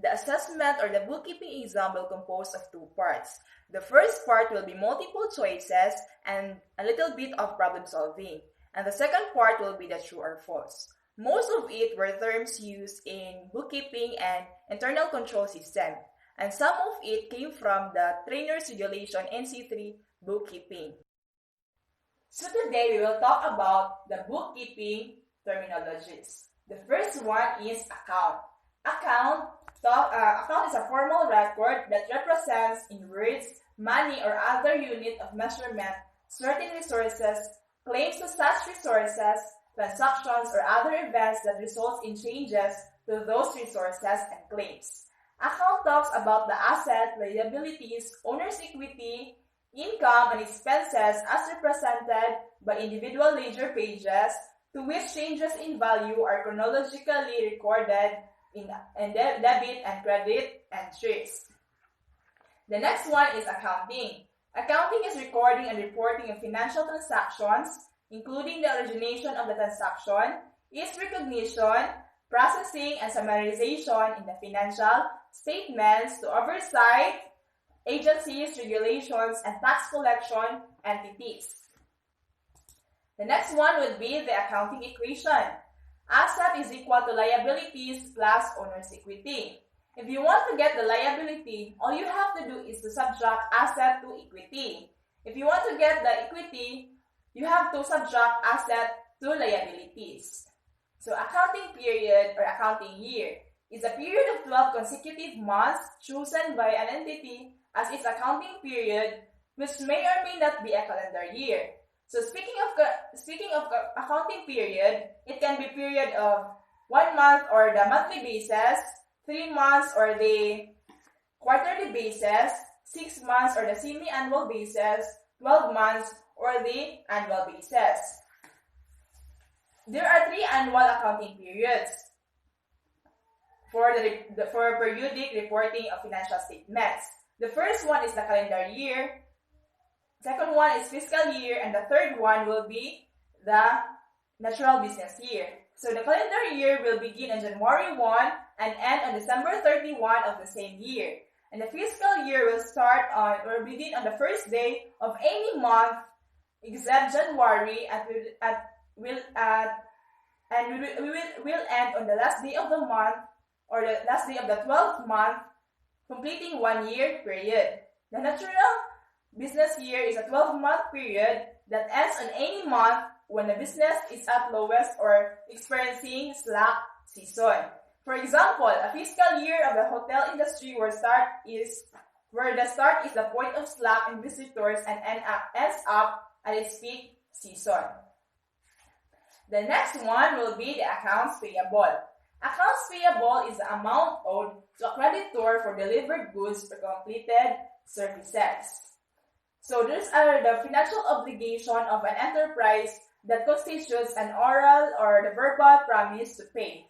The assessment or the bookkeeping exam will compose of two parts. The first part will be multiple choices and a little bit of problem solving. And the second part will be the true or false. Most of it were terms used in bookkeeping and internal control system. And some of it came from the Trainer's Regulation NC3 bookkeeping. So today we will talk about the bookkeeping terminologies. The first one is account. Account is a formal record that represents in words, money, or other unit of measurement certain resources, claims to such resources, transactions, or other events that result in changes to those resources and claims. Account talks about the asset, liabilities, owner's equity, income, and expenses as represented by individual ledger pages to which changes in value are chronologically recorded in debit and credit entries. The next one is accounting. Accounting is recording and reporting of financial transactions, including the origination of the transaction, its recognition, processing, and summarization in the financial statements to oversight agencies, regulations, and tax collection entities. The next one will be the accounting equation. Asset is equal to liabilities plus owner's equity. If you want to get the liability, all you have to do is to subtract asset to equity. If you want to get the equity, you have to subtract asset to liabilities. So accounting period or accounting year is a period of 12 consecutive months chosen by an entity as its accounting period, which may or may not be a calendar year. So speaking of accounting period, it can be period of 1 month or the monthly basis, 3 months or the quarterly basis, 6 months or the semi-annual basis, 12 months or the annual basis. There are 3 annual accounting periods for periodic reporting of financial statements. The first one is the calendar year, second one is fiscal year, and the third one will be the natural business year. So the calendar year will begin on January 1 and end on December 31 of the same year. And the fiscal year will start on or begin on the first day of any month except January and will end on the last day of the month or the last day of the 12th month, completing 1 year period. The natural business year is a 12-month period that ends on any month when the business is at lowest or experiencing slack season. For example, a fiscal year of the hotel industry where the start is the point of slack in visitors and ends up at its peak season. The next one will be the accounts payable. Accounts payable is the amount owed to a creditor for delivered goods or completed services. So these are the financial obligation of an enterprise that constitutes an oral or the verbal promise to pay.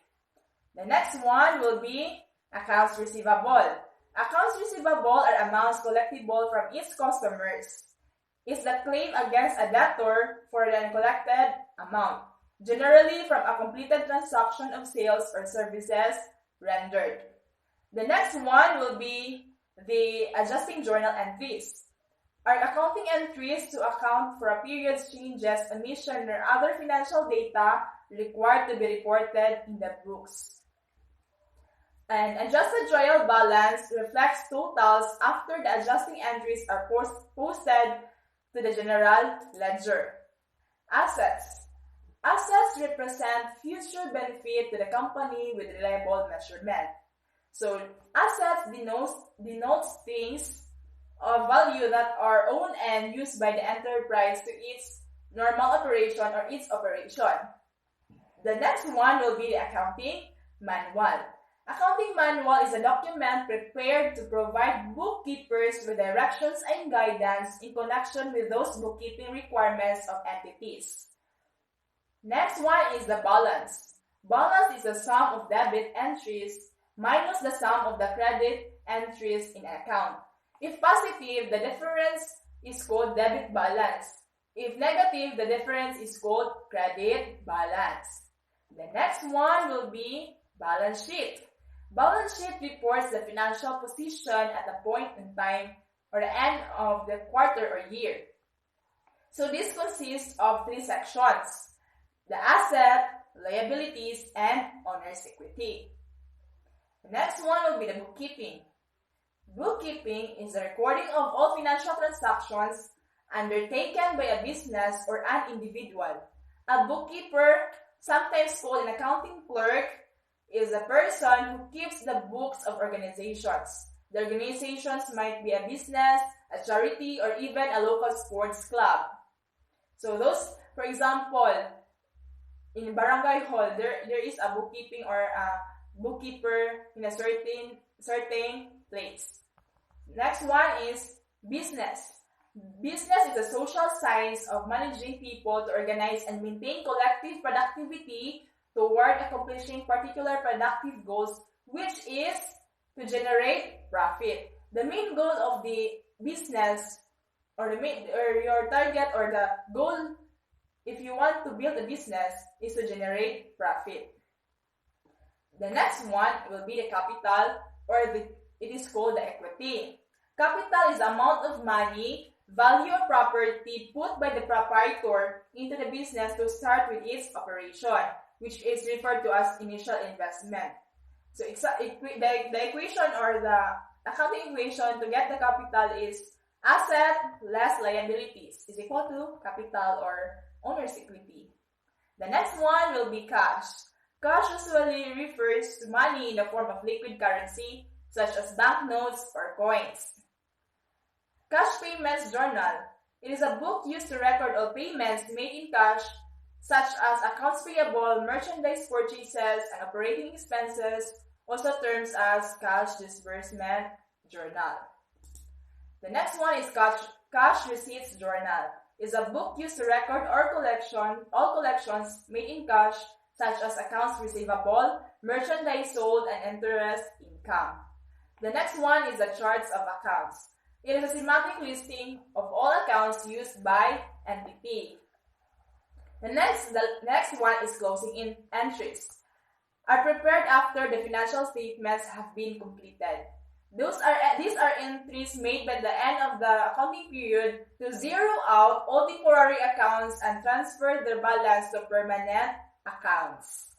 The next one will be accounts receivable. Accounts receivable are amounts collectible from its customers. It's the claim against a debtor for the uncollected amount, generally from a completed transaction of sales or services rendered. The next one will be the adjusting journal entries. Are accounting entries to account for a period's changes, omission, or other financial data required to be reported in the books. An adjusted trial balance reflects totals after the adjusting entries are posted to the general ledger. Assets. Assets represent future benefit to the company with reliable measurement. So, assets denotes things of value that are owned and used by the enterprise to its normal operation or its operation. The next one will be the accounting manual. Accounting manual is a document prepared to provide bookkeepers with directions and guidance in connection with those bookkeeping requirements of entities. Next one is the balance. Balance is the sum of debit entries minus the sum of the credit entries in an account. If positive, the difference is called debit balance. If negative, the difference is called credit balance. The next one will be balance sheet. Balance sheet reports the financial position at the point in time or the end of the quarter or year. So this consists of 3 sections: the asset, liabilities, and owner's equity. The next one will be the bookkeeping. Bookkeeping is the recording of all financial transactions undertaken by a business or an individual. A bookkeeper, sometimes called an accounting clerk, is a person who keeps the books of organizations. The organizations might be a business, a charity, or even a local sports club. So those, for example, in barangay hall, there is a bookkeeping or a bookkeeper in a certain place. Next one is business. Business is a social science of managing people to organize and maintain collective productivity toward accomplishing particular productive goals, which is to generate profit. The main goal of the business or your target or the goal if you want to build a business is to generate profit. The next one will be the capital, or it is called the equity. Capital is the amount of money, value or property put by the proprietor into the business to start with its operation, which is referred to as initial investment. So the equation or the accounting equation to get the capital is asset less liabilities is equal to capital or owner's equity. The next one will be cash. Cash usually refers to money in the form of liquid currency such as banknotes or coins. Cash Payments Journal. It is a book used to record all payments made in cash such as accounts payable, merchandise purchases, and operating expenses, also termed as Cash Disbursement Journal. The next one is Cash Receipts Journal. It is a book used to record all collections made in cash such as accounts receivable, merchandise sold, and interest income. The next one is the Charts of Accounts. It is a schematic listing of all accounts used by entity. The next one is closing entries. Are prepared after the financial statements have been completed. These are entries made by the end of the accounting period to zero out all temporary accounts and transfer their balance to permanent accounts.